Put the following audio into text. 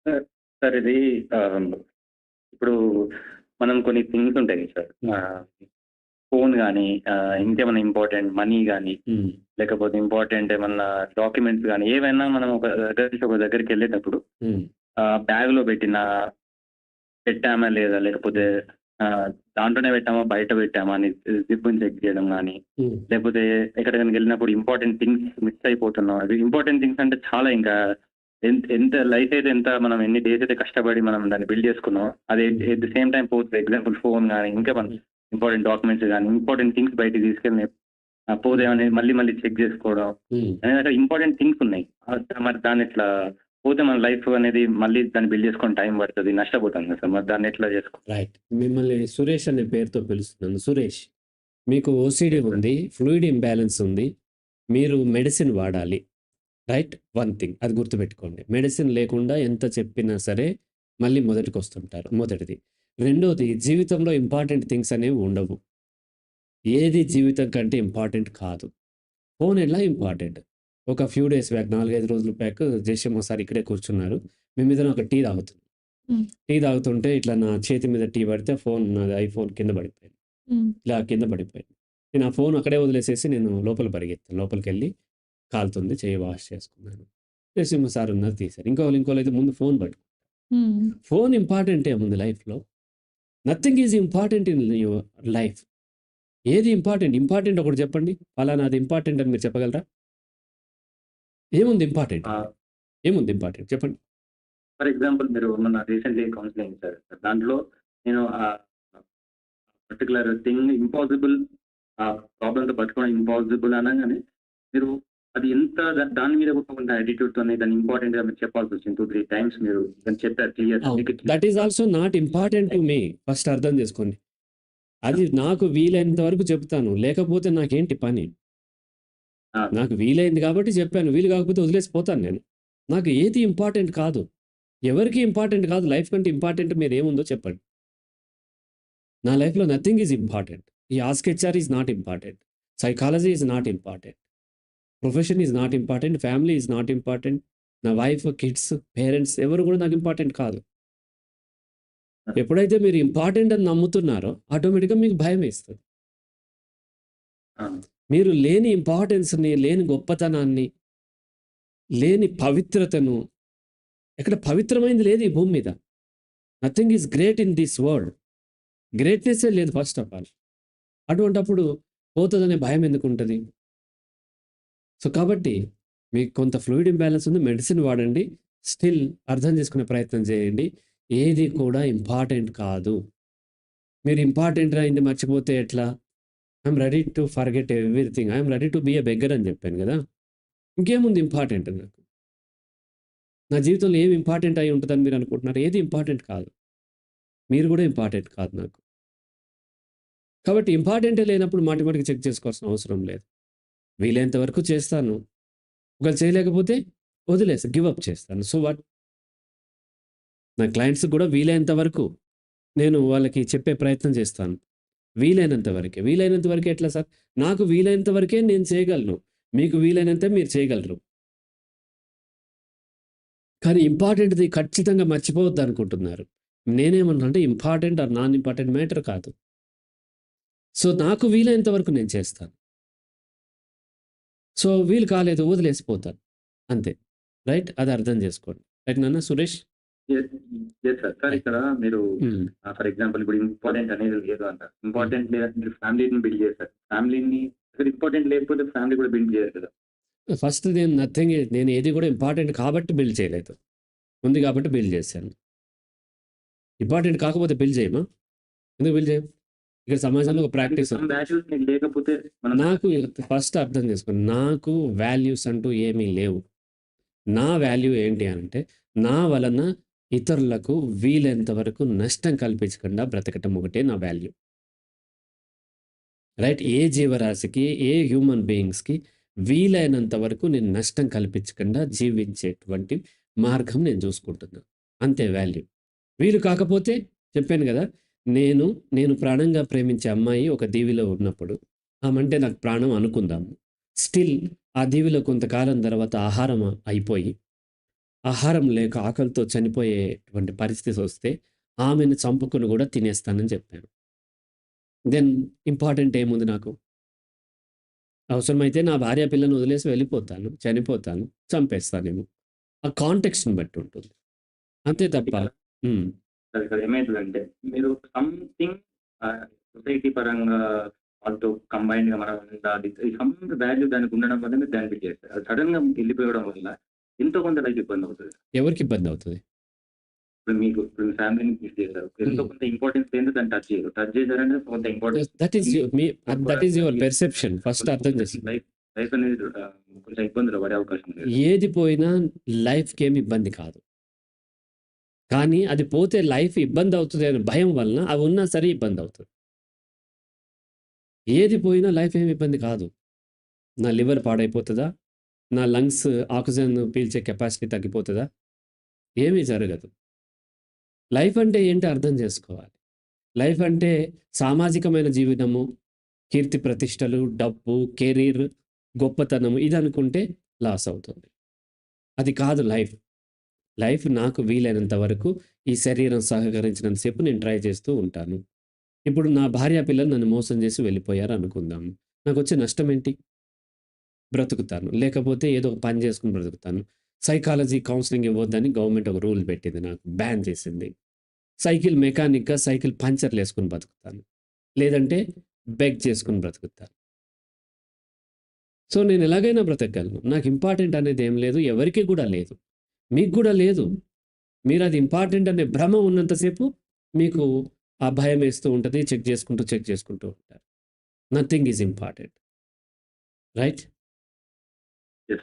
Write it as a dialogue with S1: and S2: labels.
S1: Sir sir ఇది ఆహ్, ఇప్పుడు మనం కొన్ని థింగ్స్ ఉంటాయి సార్.
S2: హ్మ్.
S1: ఫోన్ గానీ, ఇంకేమైనా ఇంపార్టెంట్ మనీ గానీ,
S2: హ్మ్.
S1: లేకపోతే ఇంపార్టెంట్ ఏమన్నా డాక్యుమెంట్స్ గానీ, ఏవైనా మనం ఒక దగ్గర నుంచి ఒక దగ్గరికెళ్ళేటప్పుడు
S2: హ్మ్.
S1: బ్యాగ్‌లో పెట్టామా లేదా? లేకపోతే
S2: హ్మ్.
S1: ఆహ్, దాంట్లోనే పెట్టామా? బయట పెట్టామా? అని జిప్పుని చెక్ చేయడం గానీ,
S2: హ్మ్.
S1: లేకపోతే ఎక్కడికైనాకెళ్ళినప్పుడు ఇంపార్టెంట్ థింగ్స్ మిస్ అయిపోతున్నాం. అది ఇంపార్టెంట్ థింగ్స్ అంటే చాలా ఇంకా ఎంత లైఫ్ అయితే ఎంత మనం ఎన్ని డేస్ అయితే కష్టపడి మనం దాన్ని బిల్డ్ చేసుకున్నామో, అది
S2: హ్మ్.
S1: ఎట్ ది సేమ్ టైమ్ పోతది. ఎగ్జాంపుల్ ఫోన్ గానీ, ఇంకా మన
S2: హ్మ్.
S1: ఇంపార్టెంట్ డాక్యుమెంట్స్ గానీ, ఇంపార్టెంట్ థింగ్స్ బయటికి తీసుకెళ్ళి
S2: హ్మ్.
S1: పోదేమని మళ్ళీ మళ్ళీ చెక్ జేసుకోవడం.
S2: హ్మ్.
S1: అక్కడ ఇంపార్టెంట్ థింగ్స్ ఉన్నాయి. మరి దాన్నెట్లా పోతే మన లైఫ్ అనేది మళ్ళీ దాన్ని బిల్డ్ చేసుకొని టైం పడతది. నష్టపోతాం కదా సార్! మరి దాన్నెట్లా
S2: రైట్. మిమ్మల్ని సురేష్ అనే పేరుతో పిలుస్తున్నాను. సురేష్, మీకు ఓసీడీ
S1: యెస్ సార్.
S2: ఉంది. ఫ్లూయిడ్ ఇంబాలెన్స్ ఉంది. మీరు మెడిసిన్ వాడాలి. రైట్? వన్ థింగ్ అది గుర్తుపెట్టుకోండి. మెడిసిన్ లేకుండా ఎంత చెప్పినా సరే మళ్ళీ మొదటికొస్తుంటారు. మొదటిది. రెండోది జీవితంలో ఇంపార్టెంట్ థింగ్స్ అనేవి ఉండవు. ఏది జీవితం కంటే ఇంపార్టెంట్ కాదు. ఫోన్ ఎలా ఇంపార్టెంట్. ఒక ఫ్యూ డేస్ బ్యాక్ 4, 5 రోజుల బ్యాక్ జయశ్యామ సార్ ఇక్కడే కూర్చున్నారు. మేమిద్దరం ఒక టీ తాగుతున్నాం.
S3: హ్మ్.
S2: టీ తాగుతుంటే ఇట్లా నా చేతి మీద టీ పడితే ఫోన్ నాది ఐఫోన్ కింద పడిపోయింది.
S3: హ్మ్.
S2: ఇలా కింద పడిపోయింది. నేను ఆ ఫోన్ అక్కడే వదిలేసేసి నేను లోపల పరిగెత్తాను. లోపలికెళ్ళి కాలుతుంది చెయ్యి వాష్ చేసుకున్నాను. జయసింహ సార్ ఉన్నారు తీశారు. ఇంకోళ్ళైతే ముందు ఫోన్
S3: హ్మ్.
S2: ఫోన్ ఇంపార్టెంట్ ఏముంది లైఫ్‌లో? Nothing is important in your life. ఏది ఇంపార్టెంట్? ఇంపార్టెంట్ ఒకటి చెప్పండి. పలానాది ఇంపార్టెంట్ అని మీరు చెప్పగలరా? ఏముంది ఇంపార్టెంట్
S1: ఆ!
S2: అంటే? ఏముంది ఇంపార్టెంట్ చెప్పండి?
S1: ఫర్ ఎగ్జాంపుల్ మీరు మొన్న రీసెంట్‌లీ కౌన్సెలింగ్ ఇచ్చారు సార్. దాంట్లో నేను పర్టిక్యులర్ థింగ్ ఇంపాసిబుల్ ప్రాబ్లమ్‌తో పట్టుకోవడం ఇంపాసిబుల్ అనంగానే మీరు అది ఎంత దాని మీద ఉన్న యాటిట్యూడ్‌తోని దాన్ని ఇంపార్టెంట్‌గా మీరు చెప్పాల్సొచ్చింది 2, 3 టైమ్స్ మీరు దాన్ని చెప్పారు క్లియర్‌గా.
S2: అవును.
S1: మీకు
S2: that is also not important to me. First అర్థం చేసుకోండి. అది నాకు వీలైనంత వరకు చెప్తాను. లేకపోతే నాకేంటి పని?
S1: ఆ!
S2: నాకు వీలైంది కాబట్టి చెప్పాను. వీలు కాకపోతే వదిలేసి పోతాను నేను. నాకు ఏది ఇంపార్టెంట్ కాదు. ఎవరికీ ఇంపార్టెంట్ కాదు. లైఫ్ కంటే ఇంపార్టెంట్ మీరేముందో చెప్పండి. నా లైఫ్‌లో నథింగ్ ఈజ్ ఇంపార్టెంట్. ఈ ask-HR is not important. Psychology is not important. Profession is not important. Family is not important. నా వైఫ్, కిడ్స్, పేరెంట్స్ ఎవరు కూడా నాకు ఇంపార్టెంట్ కాదు. ఎప్పుడైతే మీరు ఇంపార్టెంట్ అని నమ్ముతున్నారో ఆటోమేటిక్‌గా మీకు భయమేస్తది.
S1: ఆ!
S2: మీరు లేని ఇంపార్టెన్స్‌ని, లేని గొప్పతనాన్ని, లేని పవిత్రతను ఎక్కడ పవిత్రమైంది లేదు ఈ భూమి మీద. Nothing is great in this world. గ్రేట్‌నెస్సే లేదు ఫస్ట్ ఆఫ్ ఆల్. అటువంటప్పుడు పోతదనే భయం ఎందుకుంటది? సో, కాబట్టి మీకు కొంత ఫ్లూయిడ్ ఇంబాలెన్స్ ఉంది. మెడిసిన్ వాడండి. స్టిల్ అర్థం చేసుకునే ప్రయత్నం చేయండి. ఏది కూడా ఇంపార్టెంట్ కాదు. మీరు ఇంపార్టెంట్ అయింది మర్చిపోతే ఎట్లా? I'm ready to forget everything. I'm ready to be a beggar అని చెప్పాను గదా! ఇంకేముంది ఇంపార్టెంట్ నాకు? నా జీవితంలో ఏమి ఇంపార్టెంట్ అయి ఉంటదని మీరు అనుకుంటున్నారు? ఏది ఇంపార్టెంట్ కాదు. మీరు గూడా ఇంపార్టెంట్ కాదు నాకు. కాబట్టి ఇంపార్టెంటే లేనప్పుడు మాటి మాటికి చెక్ చేసుకోవాల్సిన అవసరం లేదు. వీలైనంత వరకు చేస్తాను. ఒకవేళ చేయలేకపోతే గివ్ అప్ చేస్తాను. So what? నా క్లయింట్స్‌కి గూడా వీలైనంత వరకు నేను వాళ్ళకి చెప్పే ప్రయత్నం చేస్తాను. వీలైనంత వరకే. వీలైనంత వరకే ఎట్లా సార్? నాకు వీలైనంత వరకే నేను చేయగలను. మీకు వీలైనంతే మీరు చేయగలరు. కానీ ఇంపార్టెంట్‌ది ఖచ్చితంగా మర్చిపోవద్దనుకుంటున్నారు. నేనేమన్నా అంటే important or non important matter కాదు. సో, నాకు వీలైనంత వరకు నేను చేస్తాను. సో, వీలు కాలేదు వదిలేసిపోతాను. అంతే. రైట్? అది అర్థం చేసుకోండి. రైట్ నాన్న Suresh?
S1: Yes. Yes sir. Sir
S2: right.
S1: ఇక్కడ మీరు
S2: హ్మ్.
S1: ఫర్ ఎగ్జాంపుల్ ఇప్పుడు ఇంపార్టెంట్ అనేది లేదు అంటారు.
S2: హ్మ్.
S1: ఇంపార్టెంట్ లేదంటే మీరు ఫ్యామిలీని బిల్డ్ చేశారు. ఫ్యామిలీని అసలు ఇంపార్టెంట్ లేకపోతే ఫ్యామిలీ కూడా బిల్డ్ చేయరు కదా!
S2: ఫస్ట్ నేను ఏది కూడా ఇంపార్టెంట్ కాబట్టి బిల్డ్ చేయలేదు. ఉంది కాబట్టి బిల్డ్ చేశాను. ఇంపార్టెంట్ కాకపోతే బిల్డ్ చేయమా? ఎందుకు బిల్డ్ చేయం? ఇక్కడ సమాజంలో ఒక ప్రాక్టీస్
S1: సమ్ వాల్యూస్ మీకు లేకపోతే మనం
S2: నాకు ఫస్ట్ అర్థం చేసుకోండి. నాకు వాల్యూస్ అంటూ ఏమీ లేవు. నా వాల్యూ ఏంటి అనంటే, నా వలన ఇతరులకు వీలైనంత వరకు నష్టం కల్పించకుండా బ్రతకటం ఒకటే నా వాల్యూ. రైట్? ఏ జీవరాశికి, ఏ హ్యూమన్ బీయింగ్స్‌కి వీలైనంత వరకు నేను నష్టం కల్పించకుండా జీవించేటువంటి మార్గం నేను చూసుకుంటున్నా. అంతే వాల్యూ. వీలు కాకపోతే చెప్పాను గదా! నేను, నేను ప్రాణంగా ప్రేమించే అమ్మాయి ఒక దీవిలో ఉన్నప్పుడు, ఆమంటే నాకు ప్రాణం అనుకుందాము. స్టిల్ ఆ దీవిలో కొంతకాలం తర్వాత ఆహారం అయిపోయి ఆహారం లేక ఆకలితో చనిపోయేటువంటి పరిస్థితి వస్తే ఆమెను చంపుకొని కూడా తినేస్తానని చెప్పాను. దెన్ ఇంపార్టెంట్ ఏముంది నాకు? అవసరమైతే నా భార్య పిల్లని వదిలేసి వెళ్ళిపోతాను, చనిపోతాను, చంపేస్తానేమో. ఆ కాంటెక్స్ట్‌ని బట్టి ఉంటుంది. అంతే తప్ప హ్మ్.
S1: ఇక్కడ ఏమైతదంటే మీరు సంథింగ్ సొసైటీ పరంగా వాళ్ళతో కంబైన్డ్‌గా మనం ఉండాలి. సమ్ వాల్యూ దానికి ఉండడం వల్ల మీరు దాన్ని చేస్తారు. అది సడెన్‌గా వెళ్ళిపోవడం వల్ల ఎంతో కొంత లైఫ్ ఇబ్బందవుతది.
S2: ఎవరికి ఇబ్బందవుతది?
S1: ఇప్పుడు మీ ఫ్యామిలీని మిస్ చేశారు. ఎంతో కొంత ఇంపార్టెన్స్ ఏందో దాన్ని టచ్ చేయరు. టచ్ చేశారంటే కొంత importance
S2: that is that is your perception. First అర్థం చేసుకో.
S1: లైఫ్ లైఫ్ అనేది కొంచెం ఇబ్బందులు పడే అవకాశం ఉంది.
S2: ఏది పోయినా లైఫ్‌కేమి ఇబ్బంది కాదు. కానీ అది పోతే లైఫ్ ఇబ్బంది అవుతది అనే భయం వలన అవి ఉన్నా సరే ఇబ్బంది అవుతది. ఏది పోయినా లైఫ్ ఏమి ఇబ్బంది కాదు. నా లివర్ పాడైపోతదా? నా లంగ్స్ ఆక్సిజన్ పీల్చే కెపాసిటీ తగ్గిపోతదా? ఏమీ జరగదు. లైఫ్ అంటే ఏంటో అర్థం చేసుకోవాలి. లైఫ్ అంటే సామాజికమైన జీవితము, కీర్తి ప్రతిష్టలు, డబ్బు, కెరీర్, గొప్పతనము ఇది అనుకుంటే లాస్ అవుతుంది. అది కాదు లైఫ్. లైఫ్ నాకు వీలైనంత వరకు ఈ శరీరం సహకరించినంత సేపు నేను ట్రై చేస్తూ ఉంటాను. ఇప్పుడు నా భార్య పిల్లలు నన్ను మోసం చేసి వెళ్ళిపోయారు అనుకుందాం. నాకొచ్చే నష్టం ఏంటి? బ్రతుకుతాను. లేకపోతే ఏదో ఒక పని చేసుకొని బ్రతుకుతాను. సైకాలజీ కౌన్సెలింగ్ ఇవ్వొద్దని గవర్నమెంట్ ఒక రూల్ పెట్టింది నాకు. బ్యాన్ చేసింది. సైకిల్ మెకానిక్‌గా సైకిల్ పంచర్‌లేసుకొని బతుకుతాను. లేదంటే బెగ్ చేసుకొని బ్రతుకుతాను. సో, నేను ఎలాగైనా బ్రతకగలను. నాకు ఇంపార్టెంట్ అనేది ఏం లేదు. ఎవరికీ కూడా లేదు. మీకు కూడా లేదు. మీరది ఇంపార్టెంట్ అనే భ్రమ ఉన్నంత సేపు మీకు ఆ భయమేస్తూ ఉంటది. చెక్ చేసుకుంటూ ఉంటారు. Nothing is important. రైట్?